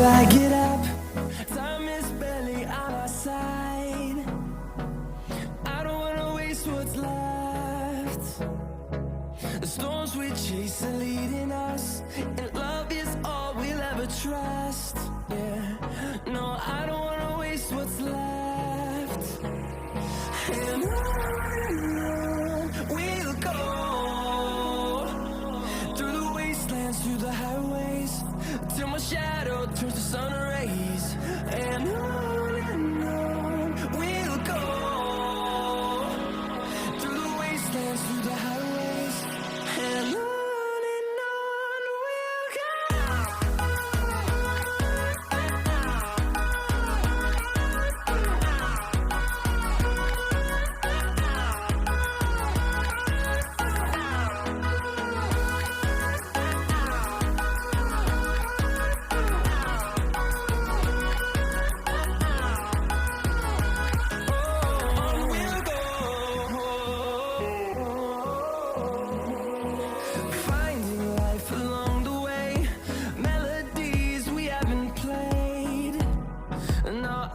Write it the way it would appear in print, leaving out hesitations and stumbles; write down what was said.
I get up, time is barely on our side. I don't wanna waste what's left. The storms we chase are leading us, and love is all we'll ever trust. Yeah, no, I don't wanna waste what's left. And on we'll go, through the wastelands, through the highways, till my shadow turns to sun rays. And on we'll go, through the wastelands, through the highways, and on we'll finding life along the way, melodies we haven't played. No,